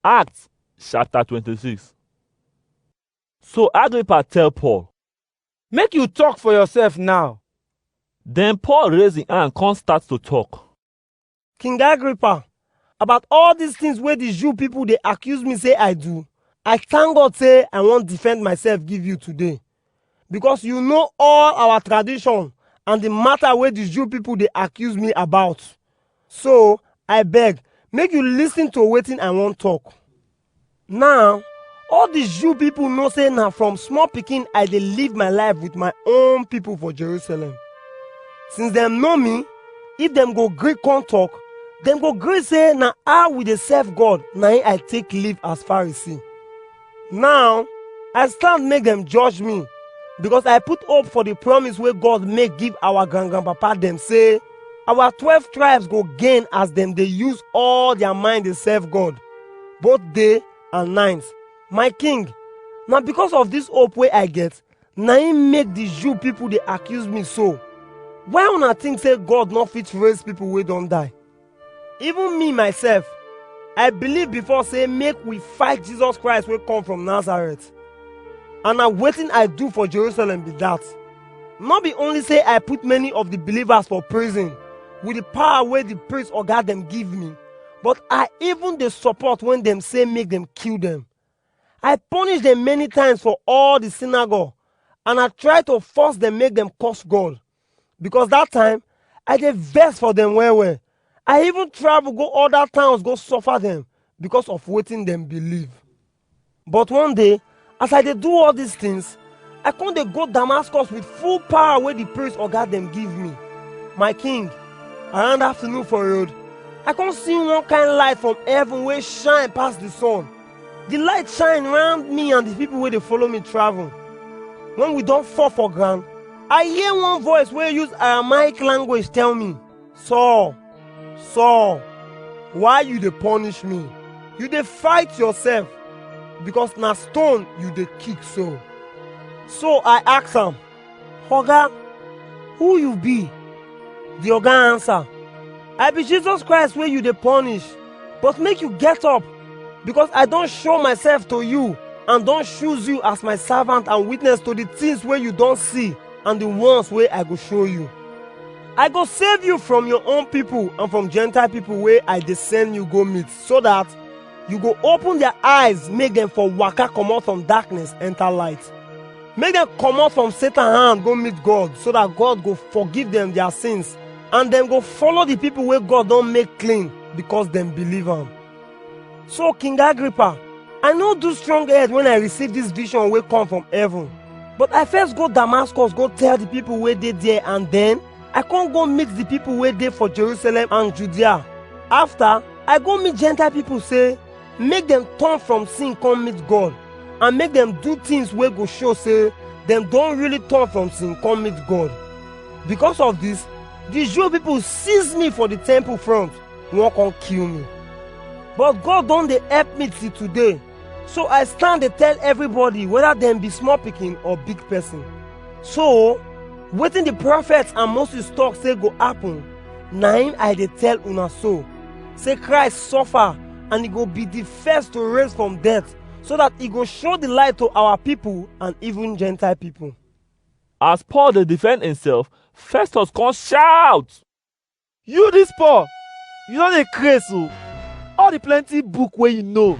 Acts chapter 26. So Agrippa tell Paul. Make you talk for yourself now. Then Paul raise his hand and start to talk. King Agrippa, about all these things where the Jew people they accuse me say I do, I thank God say I won't defend myself give you today. Because you know all our tradition and the matter where the Jew people they accuse me about. So I beg, make you listen to wetin I won't talk. Now, all the Jew people know say now from small pikin I dey live my life with my own people for Jerusalem. Since them know me, if them go gree come talk, them go gree say na how we dey serve God na him I take live as Pharisee. Now, I stand make them judge me because I put hope for the promise wey God make give our grandpapa them say our 12 tribes go gain as them dey use all their mind dey serve God, both day and night. My king, na because of this hope wey I get, na him make the Jew people dey accuse me so. Why una think say God no fit raise people wey don die? Even me myself, I believe before say make we fight Jesus Christ wey come from Nazareth. And na wetin I do for Jerusalem be that. Not be only say I put many of the believers for prison with the power wey the priest oga dem give me, but I even dey support when dem say make dem kill them. I punish them many times for all the synagogue, and I try to force them make them curse God. Because that time, I dey vex for them well. I even travel go other towns go suffer them because of wetin them believe. But one day, as I dey do all these things, I come dey go Damascus with full power wey the priest oga dem give me. My king, around afternoon for road, I come see one kind light from heaven wey shine pass the sun. The light shine round me and the people wey dey follow me travel. When we don fall for ground, I hear one voice wey use Aramaic language tell me, Saul, Saul, why you dey punish me? You dey fight yourself, because na stone you dey kick so. So I ask am, Oga, who you be? The oga answer, I be Jesus Christ wey you dey punish, but make you get up, because I don show myself to you and don choose you as my servant and witness to the things wey you don see and the ones wey I go show you. I go save you from your own people and from Gentile people wey I dey send you go meet, so that you go open their eyes, make them for waka comot from darkness enter light. Make them comot from Satan hand go meet God, so that God go forgive them their sins, and them go follow the people wey God don make clean because them believe am. So King Agrippa, I no do strong head when I receive this vision wey come from heaven. But I first go Damascus go tell the people wey dey there, and then I come go meet the people wey dey for Jerusalem and Judea. After, I go meet Gentile people say, make them turn from sin come meet God, and make them do things wey go show say them don really turn from sin come meet God. Because of this, the Jew people seize me for the temple front, wan come kill me. But God don dey help me till today. So I stand dey tell everybody whether them be small pikin or big person. So, wetin the prophets and Moses talk say go happen, na him I dey tell una so. Say Christ suffer and he go be the first to raise from death, so that he go show the light to our people and even Gentile people. As Paul dey defend himself, Festus come shout, You this Paul, you no dey craze o. All the plenty book wey you know,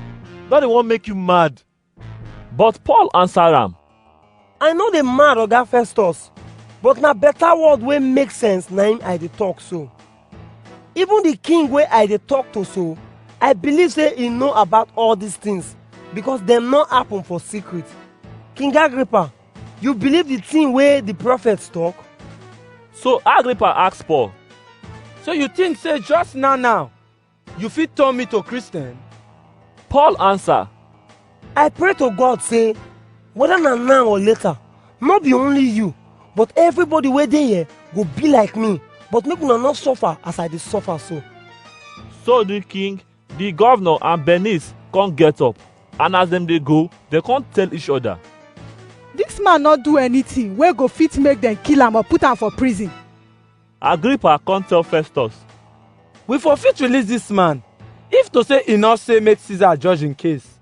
no dey wan make you mad. But Paul answer am, I no dey mad, oga Festus, but na better word wey make sense na him I dey talk so. Even the king wey I dey talk to so, I believe say he know about all these things, because dem no happen for secret. King Agrippa, you believe the thing wey the prophets talk? So Agrippa ask Paul, So you think say just now, you fit turn me to Christian? Paul answer, I pray to God say, whether na now or later, not be only you, but everybody wey dey here go be like me, but make una not suffer as I dey suffer so. So the king, the governor and Bernice come get up, and as them dey go, they come tell each other, This man not do anything wey go fit make them kill am or put am for prison. Agrippa come tell Festus, We for fit release this man. If unto say e no say make Caesar judge im case.